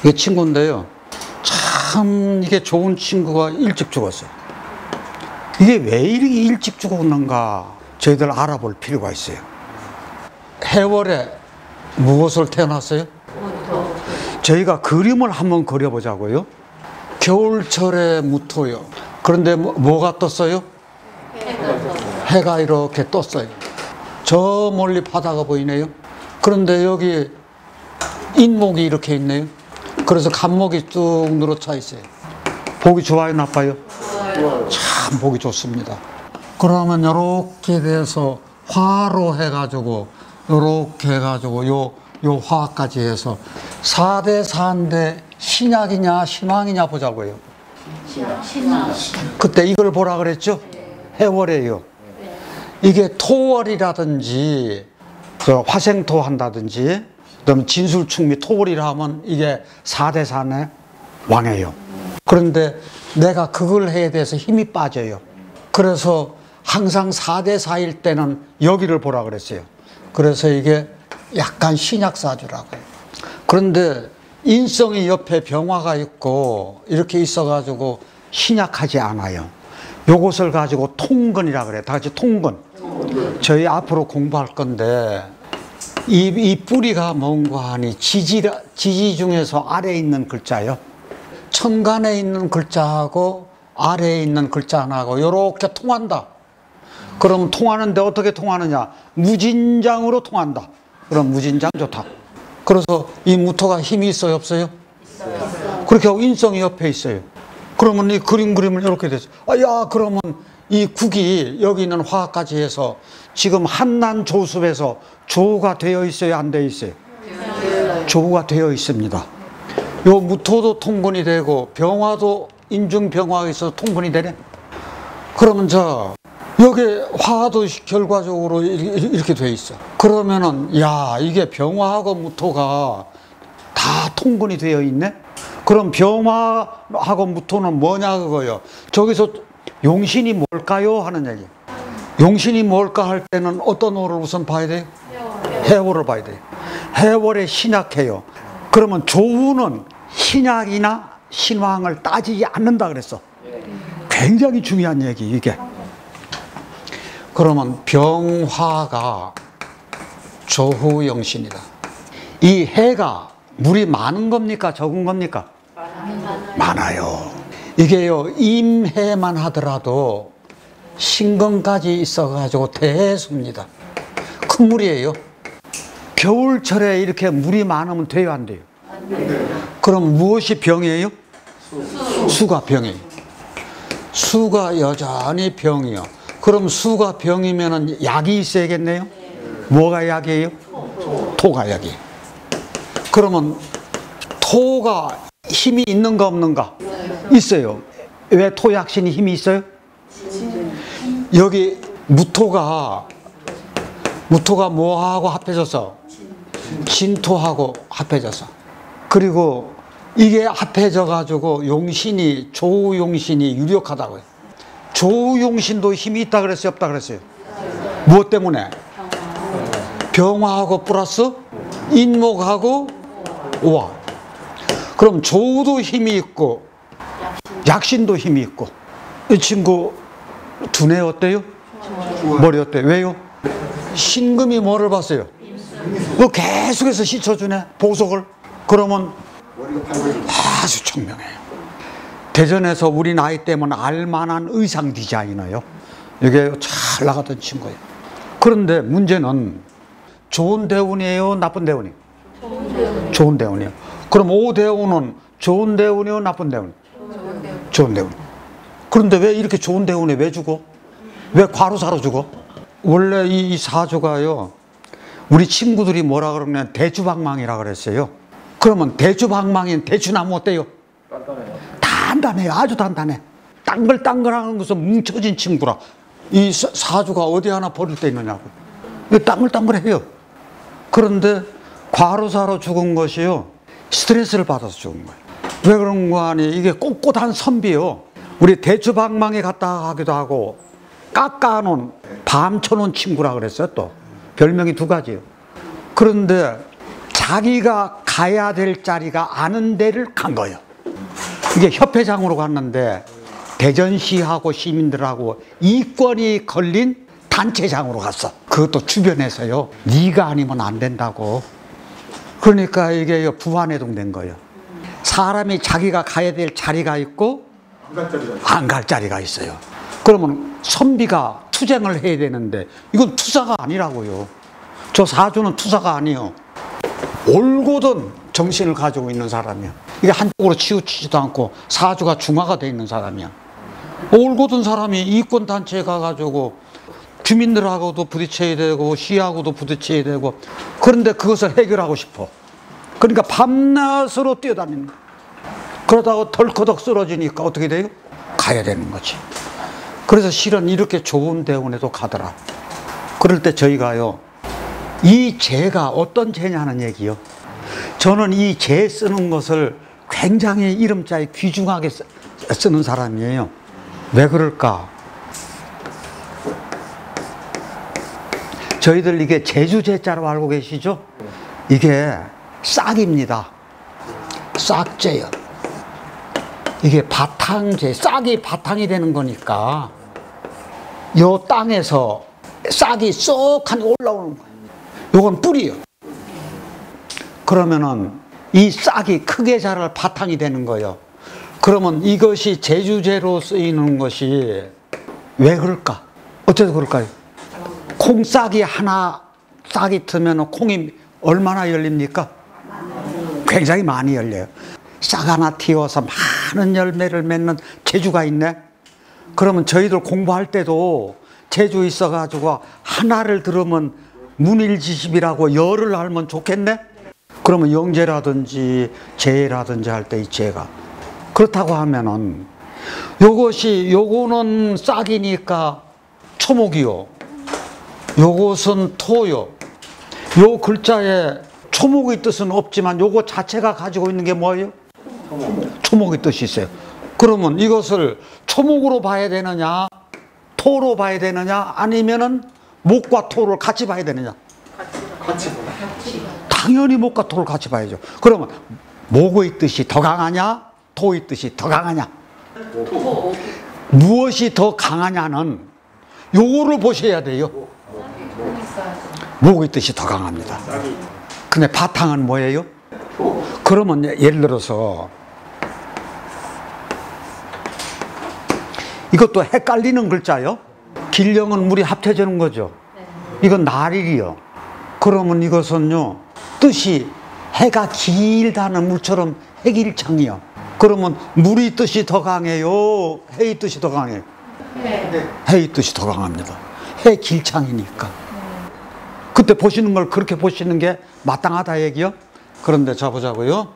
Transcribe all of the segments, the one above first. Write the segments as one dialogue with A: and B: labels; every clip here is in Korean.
A: 이게 친구인데요. 참 이게 좋은 친구가 일찍 죽었어요. 이게 왜 이렇게 일찍 죽었는가 저희들 알아볼 필요가 있어요. 해월에 무엇을 태어났어요? 저희가 그림을 한번 그려보자고요. 겨울철에 무토요. 그런데 뭐가 떴어요? 해가 이렇게 떴어요. 저 멀리 바다가 보이네요. 그런데 여기 인목이 이렇게 있네요. 그래서 간목이 쭉 늘어차 있어요. 보기 좋아요, 나빠요? 참 보기 좋습니다. 그러면 이렇게 돼서 화로 해가지고 이렇게 해가지고 요 화까지 해서 4대 4인데 신약이냐 신왕이냐 보자고요. 신왕. 그때 이걸 보라 그랬죠? 해월이에요. 이게 토월이라든지 화생토 한다든지 그다음에 진술충미 토월이라 하면 이게 4대 4네 왕이에요. 그런데 내가 그걸 해야 돼서 힘이 빠져요. 그래서 항상 4대 4일 때는 여기를 보라 그랬어요. 그래서 이게 약간 신약사주라고요. 그런데 인성이 옆에 병화가 있고 이렇게 있어가지고 신약하지 않아요. 요것을 가지고 통근이라 그래요. 다 같이 통근. 저희 앞으로 공부할 건데 이 뿌리가 뭔가 하니 지지 중에서 아래에 있는 글자요. 천간에 있는 글자하고 아래에 있는 글자 하나하고 이렇게 통한다. 그럼 통하는데 어떻게 통하느냐? 무진장으로 통한다. 그럼 무진장 좋다. 그래서 이 무토가 힘이 있어요, 없어요? 있어요. 그렇게 하고 인성이 옆에 있어요. 그러면 이 그림을 이렇게 됐어요. 야, 그러면 이 국이 여기 있는 화까지 해서 지금 한난 조습에서 조가 되어 있어요, 안 되어 있어요? 조가 되어 있습니다. 요 무토도 통근이 되고 병화도 인중병화가 있어서 통근이 되네. 그러면 여기 화도 결과적으로 이렇게 돼 있어. 그러면은 야, 이게 병화하고 무토가 다 통근이 되어 있네. 그럼 병화하고 무토는 뭐냐 그거요. 저기서 용신이 뭘까요 하는 얘기. 용신이 뭘까 할 때는 어떤 호를 우선 봐야 돼요? 해월을 봐야 돼요. 해월에 신약해요. 그러면 조우는 신약이나 신왕을 따지지 않는다 그랬어. 굉장히 중요한 얘기 이게. 그러면 병화가 조후영신이다. 이 해가 물이 많은 겁니까 적은 겁니까? 많아요. 이게요 임해만 하더라도 신금까지 있어가지고 대수입니다. 큰 물이에요. 겨울철에 이렇게 물이 많으면 돼요, 안 돼요? 그럼 무엇이 병이에요? 수가 병이에요. 수가 여전히 병이요. 그럼 수가 병이면 약이 있어야겠네요. 뭐가 약이에요? 토가 약이에요. 그러면 토가 힘이 있는가 없는가? 있어요. 왜 토약신이 힘이 있어요? 여기 무토가 뭐하고 합해져서? 진토하고 합해져서. 그리고 이게 합해져 가지고 용신이 조우용신이 유력하다고요. 조우용신도 힘이 있다 그랬어요, 없다 그랬어요? 무엇 때문에? 병화하고 플러스 인목하고 오화. 그럼 조우도 힘이 있고 약신도 힘이 있고. 이 친구 두뇌 어때요? 머리 어때요? 왜요? 신금이 뭐를 봤어요? 계속해서 씻어주네, 보석을. 그러면 아주 청명해요. 대전에서 우리 나이 때면 알만한 의상 디자이너요. 이게 잘 나가던 친구예요. 그런데 문제는 좋은 대운이에요, 나쁜 대운이에요? 좋은 대운이에요. 그럼 오대운은 좋은 대운이요, 나쁜 대운? 좋은 대운. 그런데 왜 이렇게 좋은 대운에 왜 죽어? 왜 과로사로 죽어? 원래 이 사주가요, 우리 친구들이 뭐라 그러냐면 대추방망이라 그랬어요. 그러면 대추방망이는 대추나무 어때요? 단단해요. 아주 단단해. 땅글땅글하는 것은 뭉쳐진 친구라. 이 사주가 어디 하나 버릴 데 있느냐고. 땅글땅글해요. 그런데 과로사로 죽은 것이요, 스트레스를 받아서 죽은 거예요. 왜 그런 거 아니? 이게 꼿꼿한 선비요. 우리 대추방망이 갔다 가기도 하고 깎아놓은 밤 쳐놓은 친구라 그랬어요. 또 별명이 두 가지예요. 그런데 자기가 가야 될 자리가 아는 데를 간 거예요. 이게 협회장으로 갔는데 대전시하고 시민들하고 이권이 걸린 단체장으로 갔어. 그것도 주변에서요. 네가 아니면 안 된다고. 그러니까 이게 부안해동 된 거예요. 사람이 자기가 가야 될 자리가 있고 안 갈 자리가 있어요. 그러면 선비가 투쟁을 해야 되는데 이건 투사가 아니라고요. 저 사주는 투사가 아니에요. 올곧은 정신을 가지고 있는 사람이야. 이게 한쪽으로 치우치지도 않고 사주가 중화가 돼 있는 사람이야. 올곧은 사람이 이권단체에 가가지고 주민들하고도 부딪혀야 되고 시하고도 부딪혀야 되고 그런데 그것을 해결하고 싶어. 그러니까 밤낮으로 뛰어다니는 거야. 그러다가 덜커덕 쓰러지니까 어떻게 돼요? 가야 되는 거지. 그래서 실은 이렇게 좋은 대원에도 가더라. 그럴 때 저희가요, 이 재가 어떤 재냐는 얘기요. 저는 이 재 쓰는 것을 굉장히 이름자에 귀중하게 쓰는 사람이에요. 왜 그럴까? 저희들 이게 제주제자로 알고 계시죠? 이게 싹입니다. 싹재요. 이게 바탕재, 싹이 바탕이 되는 거니까 요 땅에서 싹이 쏙하니 올라오는 거예요. 요건 뿌리요. 그러면은 이 싹이 크게 자랄 바탕이 되는 거예요. 그러면 이것이 제주재로 쓰이는 것이 왜 그럴까? 어째서 그럴까요? 콩싹이 하나 싹이 트면 콩이 얼마나 열립니까? 굉장히 많이 열려요. 싹 하나 틔워서 많은 열매를 맺는 재주가 있네. 그러면 저희들 공부할 때도 재주 있어가지고 하나를 들으면 문일지십이라고 열을 알면 좋겠네. 그러면 영재라든지 재라든지 할 때 이 재가 그렇다고 하면은 요거는 싹이니까 초목이요. 요것은 토요. 요 글자에 초목의 뜻은 없지만 요거 자체가 가지고 있는 게 뭐예요? 초목의 뜻이 있어요. 그러면 이것을 초목으로 봐야 되느냐, 토로 봐야 되느냐, 아니면은 목과 토를 같이 봐야 되느냐? 같이. 당연히 목과 토를 같이 봐야죠. 그러면 목의 뜻이 더 강하냐, 토의 뜻이 더 강하냐? 무엇이 더 강하냐는 요거를 보셔야 돼요. 목의 뜻이 더 강합니다. 근데 바탕은 뭐예요? 그러면 예를 들어서 이것도 헷갈리는 글자요. 길령은 물이 합쳐지는 거죠. 이건 날일이요. 그러면 이것은요, 뜻이 해가 길다는 물처럼 해길창이요. 그러면 물의 뜻이 더 강해요, 해의 뜻이 더 강해요? 해의 뜻이 더 강합니다. 해 길창이니까. 그때 보시는 걸 그렇게 보시는 게 마땅하다 얘기요. 그런데 자 보자고요.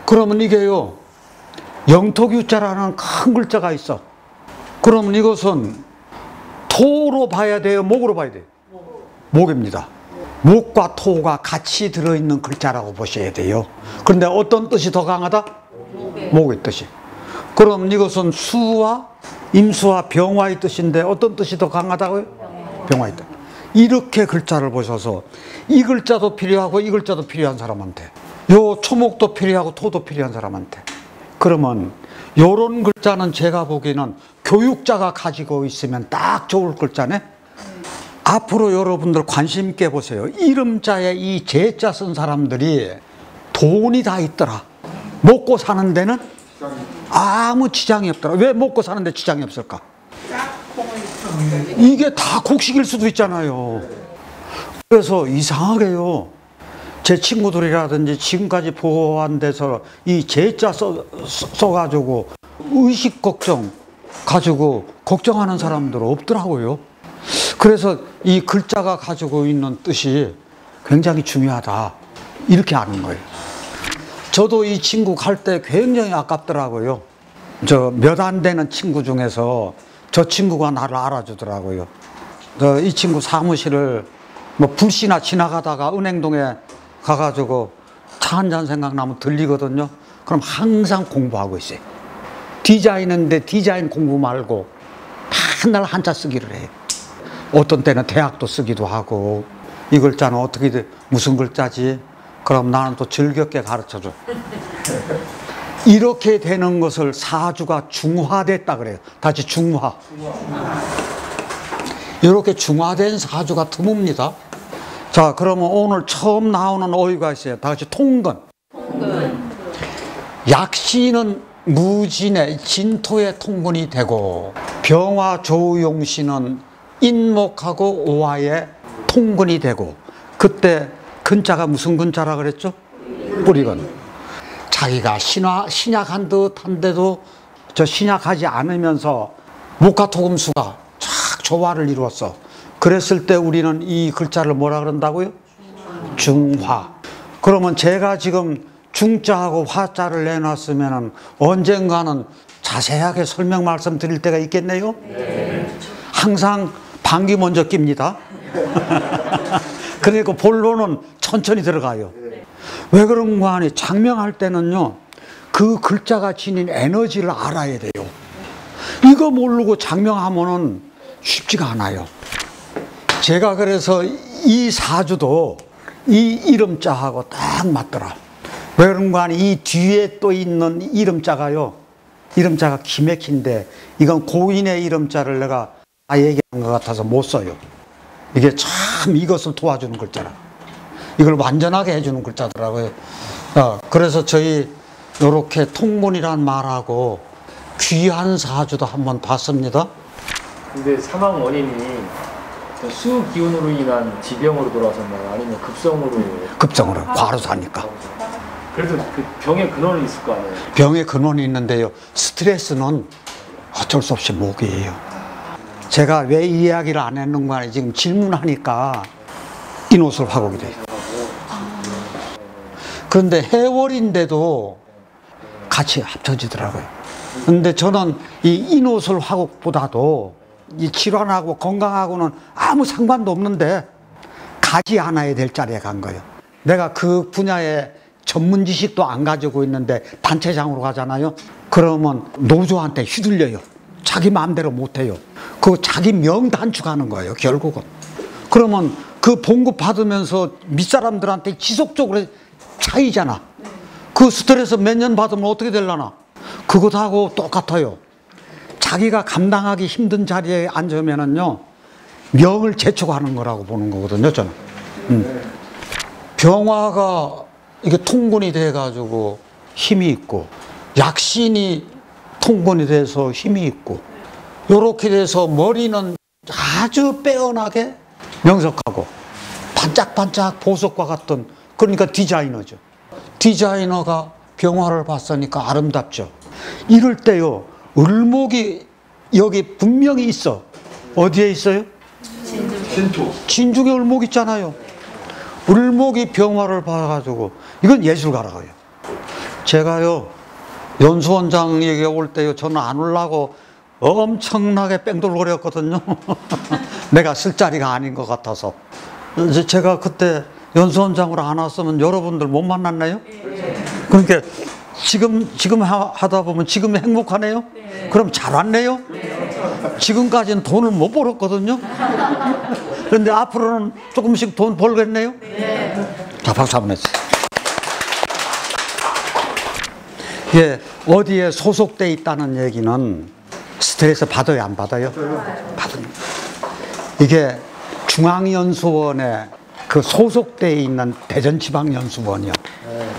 A: 그러면 이게요, 영토규자라는 큰 글자가 있어. 그러면 이것은 토로 봐야 돼요, 목으로 봐야 돼요? 목입니다. 목과 토가 같이 들어있는 글자라고 보셔야 돼요. 그런데 어떤 뜻이 더 강하다? 목의 뜻이. 그럼 이것은 수와 임수와 병화의 뜻인데 어떤 뜻이 더 강하다고요? 병화의 뜻. 이렇게 글자를 보셔서 이 글자도 필요하고 이 글자도 필요한 사람한테, 요 초목도 필요하고 토도 필요한 사람한테, 그러면 요런 글자는 제가 보기에는 교육자가 가지고 있으면 딱 좋을 글자네. 앞으로 여러분들 관심 있게 보세요. 이름자에 이 재자 쓴 사람들이 돈이 다 있더라. 먹고 사는 데는 아무 지장이 없더라. 왜 먹고 사는데 지장이 없을까? 이게 다 곡식일 수도 있잖아요. 그래서 이상하게요, 제 친구들이라든지 지금까지 보호한 데서 이 재자 써가지고 의식 걱정 가지고 걱정하는 사람들 없더라고요. 그래서 이 글자가 가지고 있는 뜻이 굉장히 중요하다, 이렇게 아는 거예요. 저도 이 친구 갈 때 굉장히 아깝더라고요. 저 몇 안 되는 친구 중에서 저 친구가 나를 알아주더라고요. 이 친구 사무실을 뭐 불시나 지나가다가 은행동에 가가지고 차 한잔 생각나면 들리거든요. 그럼 항상 공부하고 있어요. 디자인인데 디자인 공부 말고 맨날 한자 쓰기를 해요. 어떤 때는 대학도 쓰기도 하고 이 글자는 어떻게 돼? 무슨 글자지? 그럼 나는 또 즐겁게 가르쳐줘. 이렇게 되는 것을 사주가 중화됐다 그래요. 다시 중화. 이렇게 중화된 사주가 드뭅니다. 자, 그러면 오늘 처음 나오는 어휘가 있어요. 다 같이 통근. 약시는 무진의 진토의 통근이 되고, 병화 조용시는 인목하고 오화의 통근이 되고, 그때 근자가 무슨 근자라 그랬죠? 뿌리근. 자기가 신약한 듯 한데도 저 신약하지 않으면서 목화토금수가 쫙 조화를 이루었어. 그랬을 때 우리는 이 글자를 뭐라 그런다고요? 중화. 그러면 제가 지금 중자하고 화자를 내놨으면 언젠가는 자세하게 설명 말씀드릴 때가 있겠네요? 네. 항상 방귀 먼저 낍니다. 그러니까 본론은 천천히 들어가요. 왜 그런가 하니 장명할 때는요, 그 글자가 지닌 에너지를 알아야 돼요. 이거 모르고 장명하면은 쉽지가 않아요. 제가 그래서 이 사주도 이 이름자하고 딱 맞더라. 왜 그런가 하니 이 뒤에 또 있는 이름자가요, 이름자가 기맥힌데 이건 고인의 이름자를 내가 다 얘기한 것 같아서 못 써요. 이게 참 이것을 도와주는 글자라. 이걸 완전하게 해주는 글자더라고요. 그래서 저희 요렇게 통문이란 말하고 귀한 사주도 한번 봤습니다.
B: 근데 사망 원인이 수 기운으로 인한 지병으로 돌아왔었나요? 아니면 급성으로?
A: 급성으로. 과로사니까.
B: 그래도 그 병의 근원은 있을 거 아니에요?
A: 병의 근원이 있는데요, 스트레스는 어쩔 수 없이 목이에요. 제가 왜 이 이야기를 안 했는가 하니 지금 질문하니까 인옷을 화곡이 돼요. 그런데 해월인데도 같이 합쳐지더라고요. 근데 저는 이 인옷을 화곡보다도 이 질환하고 건강하고는 아무 상관도 없는데 가지 않아야 될 자리에 간 거예요. 내가 그 분야에 전문 지식도 안 가지고 있는데 단체장으로 가잖아요. 그러면 노조한테 휘둘려요. 자기 마음대로 못해요. 그 자기 명 단축하는 거예요, 결국은. 그러면 그 봉급 받으면서 밑사람들한테 지속적으로 차이잖아. 그 스트레스 몇 년 받으면 어떻게 되려나? 그것하고 똑같아요. 자기가 감당하기 힘든 자리에 앉으면은요, 명을 재촉하는 거라고 보는 거거든요, 저는. 병화가 이게 통근이 돼가지고 힘이 있고, 약신이 통근이 돼서 힘이 있고, 요렇게 돼서 머리는 아주 빼어나게 명석하고 반짝반짝 보석과 같은, 그러니까 디자이너죠. 디자이너가 병화를 봤으니까 아름답죠. 이럴 때요, 을목이 여기 분명히 있어. 어디에 있어요? 진중에 을목 있잖아요. 을목이 병화를 봐가지고, 이건 예술가라고요. 제가요, 연수원장에게 올 때요, 저는 안 오려고 엄청나게 뺑돌거렸거든요. 내가 쓸 자리가 아닌 것 같아서. 제가 그때 연수원장으로 안 왔으면 여러분들 못 만났나요? 그러니까 지금 하다 보면 지금 행복하네요? 그럼 잘 왔네요? 지금까지는 돈을 못 벌었거든요? 그런데 앞으로는 조금씩 돈 벌겠네요? 자, 박수 한번 해주세요. 예, 어디에 소속돼 있다는 얘기는 스트레스 받아요, 안 받아요? 받습니다. 이게 중앙연수원에 그 소속돼 있는 대전지방연수원이요.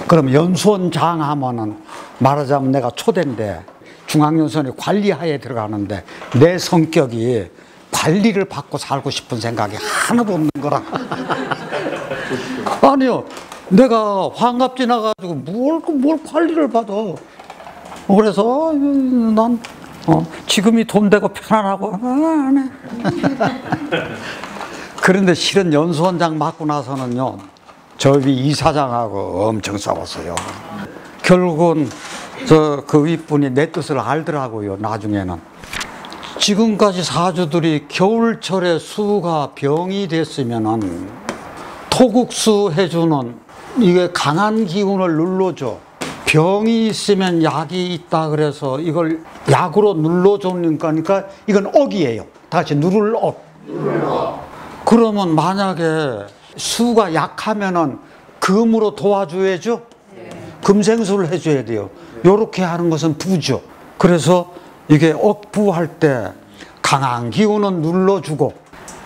A: 그럼 연수원장 하면은 말하자면 내가 초대인데 중앙연수원이 관리하에 들어가는데 내 성격이 관리를 받고 살고 싶은 생각이 하나도 없는 거라. 아니요, 내가 환갑 지나가지고 뭘 관리를 받아. 그래서 난 지금이 돈 되고 편안하고 안 해. 그런데 실은 연수원장 맡고 나서는요, 저희 이사장하고 엄청 싸웠어요. 결국은 그 윗분이 내 뜻을 알더라고요, 나중에는. 지금까지 사주들이 겨울철에 수가 병이 됐으면은 토국수 해주는, 이게 강한 기운을 눌러줘. 병이 있으면 약이 있다 그래서 이걸 약으로 눌러주는 거니까 이건 억이에요. 다 같이 누를 억. 그러면 만약에 수가 약하면은 금으로 도와줘야죠. 금생수를 해줘야 돼요. 요렇게 하는 것은 부죠. 그래서 이게 억부할 때 강한 기운은 눌러주고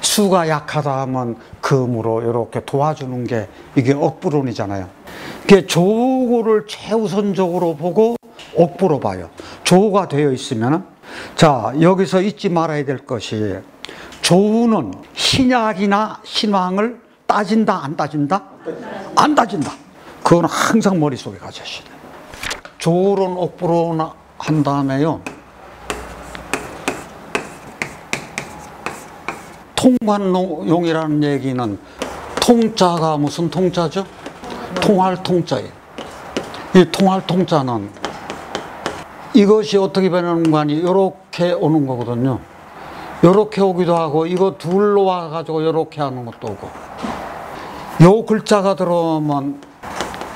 A: 수가 약하다 하면 금으로 이렇게 도와주는 게 이게 억부론이잖아요. 이게 조우를 최우선적으로 보고 억부로 봐요. 조우가 되어 있으면, 자, 여기서 잊지 말아야 될 것이, 조우는 신약이나 신왕을 따진다, 안 따진다? 안 따진다. 그건 항상 머릿속에 가져야 돼요. 조우론, 억부론 한 다음에요, 통관용이라는 얘기는 통자가 무슨 통자죠? 통할 통자예요. 이 통할 통자는 이것이 어떻게 변하는 거 아니, 이렇게 오는 거거든요. 이렇게 오기도 하고, 이거 둘로 와가지고 이렇게 하는 것도 오고. 요 글자가 들어오면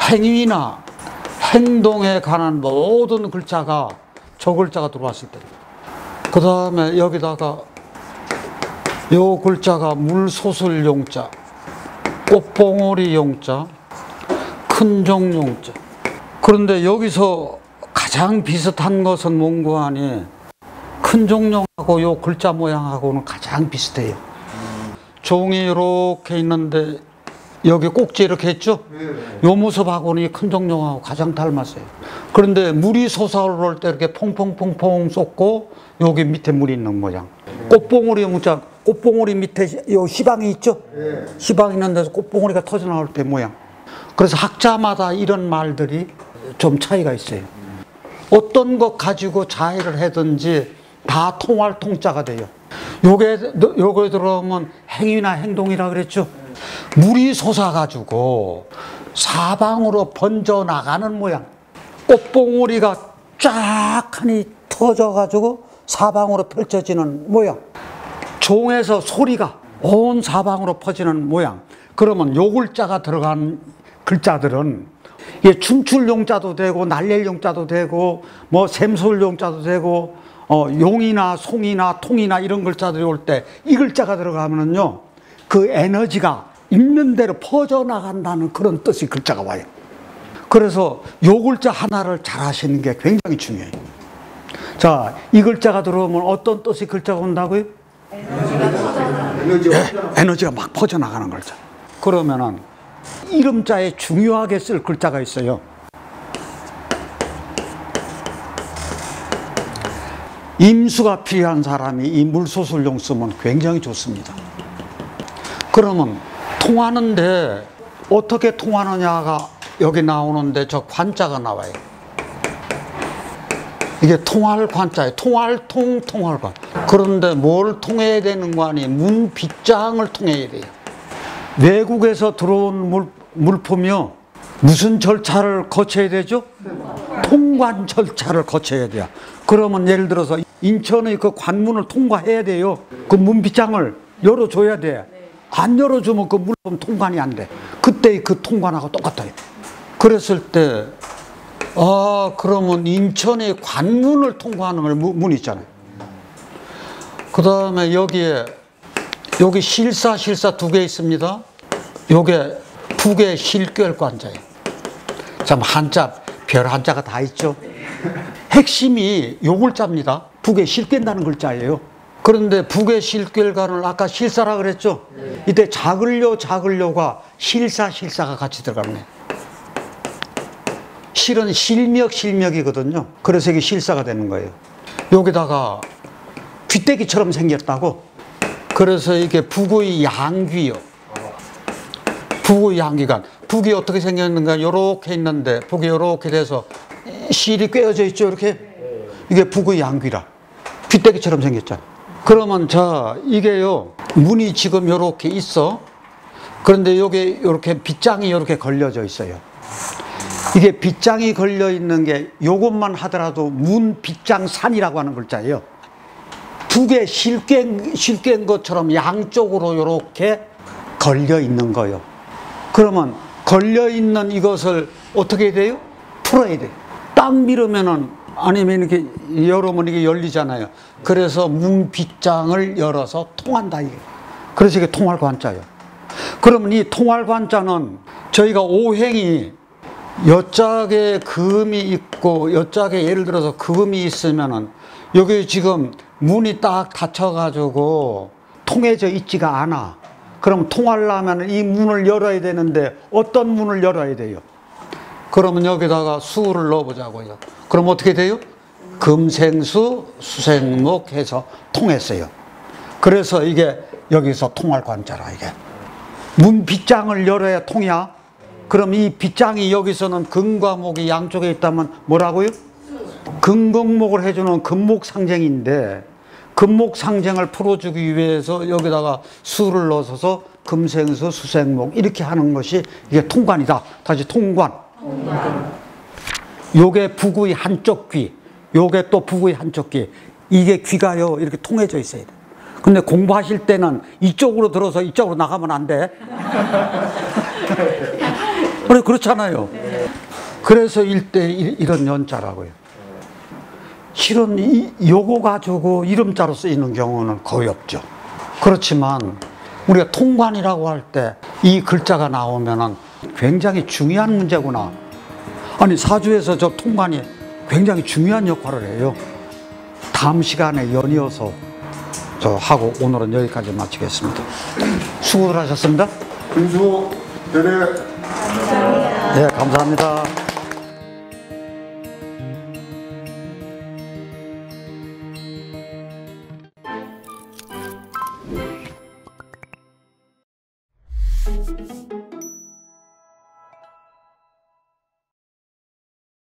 A: 행위나 행동에 관한 모든 글자가 저 글자가 들어왔을 때, 그 다음에 여기다가 요 글자가 물소술 용자, 꽃봉오리 용자, 큰종 용자. 그런데 여기서 가장 비슷한 것은 뭔고 하니, 큰종용하고 요 글자 모양하고는 가장 비슷해요. 종이 이렇게 있는데 여기 꼭지 이렇게 했죠? 요 모습하고는 큰종용하고 가장 닮았어요. 그런데 물이 솟아오를 때 이렇게 퐁퐁퐁퐁 쏟고 여기 밑에 물이 있는 모양. 꽃봉오리 용자, 꽃봉오리 밑에 요 시방이 있죠? 시방 있는 데서 꽃봉오리가 터져 나올 때 모양. 그래서 학자마다 이런 말들이 좀 차이가 있어요. 어떤 것 가지고 자해를 하든지 다 통할 통자가 돼요. 요게 들어오면 행위나 행동이라 그랬죠? 물이 솟아가지고 사방으로 번져 나가는 모양. 꽃봉오리가 쫙 하니 터져가지고 사방으로 펼쳐지는 모양. 종에서 소리가 온 사방으로 퍼지는 모양. 그러면 요 글자가 들어간 글자들은 이게 춤출 용자도 되고 날릴 용자도 되고 뭐 샘솔 용자도 되고 용이나 송이나 통이나 이런 글자들이 올 때 이 글자가 들어가면은요, 그 에너지가 있는 대로 퍼져나간다는 그런 뜻의 글자가 와요. 그래서 요 글자 하나를 잘 하시는 게 굉장히 중요해요. 자, 이 글자가 들어오면 어떤 뜻의 글자가 온다고요? 에너지가 막 퍼져나가는 글자. 그러면은 이름자에 중요하게 쓸 글자가 있어요. 임수가 필요한 사람이 이 물소술용 쓰면 굉장히 좋습니다. 그러면 통하는데 어떻게 통하느냐가 여기 나오는데 저 관자가 나와요. 이게 통할 관자예요. 통할 통할 관. 그런데 뭘 통해야 되는 거 아니? 문빗장을 통해야 돼요. 외국에서 들어온 물품이요, 무슨 절차를 거쳐야 되죠? 통관 절차를 거쳐야 돼요. 그러면 예를 들어서 인천의 그 관문을 통과해야 돼요. 그 문빗장을 열어줘야 돼. 안 열어주면 그 물품 통관이 안 돼. 그때 그 통관하고 똑같아요. 그랬을 때, 그러면 인천의 관문을 통과하는 문 있잖아요. 그 다음에 여기 실사 두 개 있습니다. 요게 북의 실결관자예요. 참 한자, 별 한자가 다 있죠. 핵심이 요 글자입니다. 북에 실깬다는 글자예요. 그런데 북의 실결관을 아까 실사라 그랬죠. 이때 작을려가 실사가 같이 들어가네. 실은 실명이거든요. 그래서 이게 실사가 되는 거예요. 여기다가 귀때기처럼 생겼다고. 그래서 이게 북의 양귀요. 북의 양귀가, 북이 어떻게 생겼는가, 요렇게 있는데 북이 요렇게 돼서 실이 꿰어져 있죠. 이렇게. 이게 북의 양귀라. 귀때기처럼 생겼잖아. 그러면 이게요, 문이 지금 요렇게 있어. 그런데 여기 요렇게 빗장이 요렇게 걸려져 있어요. 이게 빗장이 걸려 있는 게 요것만 하더라도 문빗장산이라고 하는 글자예요. 북에 실깬 것처럼 양쪽으로 요렇게 걸려 있는 거예요. 그러면 걸려 있는 이것을 어떻게 해야 돼요? 풀어야 돼요. 딱 밀으면은, 아니면 이렇게 열으면 이게 열리잖아요. 그래서 문빗장을 열어서 통한다 이게. 그래서 이게 통할 관자예요. 그러면 이 통활관자는 저희가 오행이 여짝에 금이 있고 여짝에 예를 들어서 금이 있으면은 여기 지금 문이 딱 닫혀가지고 통해져 있지가 않아. 그럼 통하려면 이 문을 열어야 되는데 어떤 문을 열어야 돼요? 그러면 여기다가 수를 넣어보자고요. 그럼 어떻게 돼요? 금생수 수생목 해서 통했어요. 그래서 이게 여기서 통할관자라. 이게 문 빗장을 열어야 통이야. 그럼 이 빗장이 여기서는 금과 목이 양쪽에 있다면 뭐라고요? 금극목을 해주는 금목 상쟁인데 금목 상쟁을 풀어주기 위해서 여기다가 수를 넣어서 금생수 수생목 이렇게 하는 것이 이게 통관이다. 다시 통관. 요게 북의 한쪽 귀, 요게 또 북의 한쪽 귀. 이게 귀가요 이렇게 통해져 있어야 돼. 근데 공부하실 때는 이쪽으로 들어서 이쪽으로 나가면 안 돼. 그래, 그렇잖아요. 그래서 일대 이런 연자라고요. 실은 요거 가지고 이름자로 쓰이는 경우는 거의 없죠. 그렇지만 우리가 통관이라고 할 때 이 글자가 나오면은 굉장히 중요한 문제구나. 아니, 사주에서 저 통관이 굉장히 중요한 역할을 해요. 다음 시간에 연이어서 저 하고 오늘은 여기까지 마치겠습니다. 수고들 하셨습니다.
C: 근수 대대.
A: 네, 감사합니다.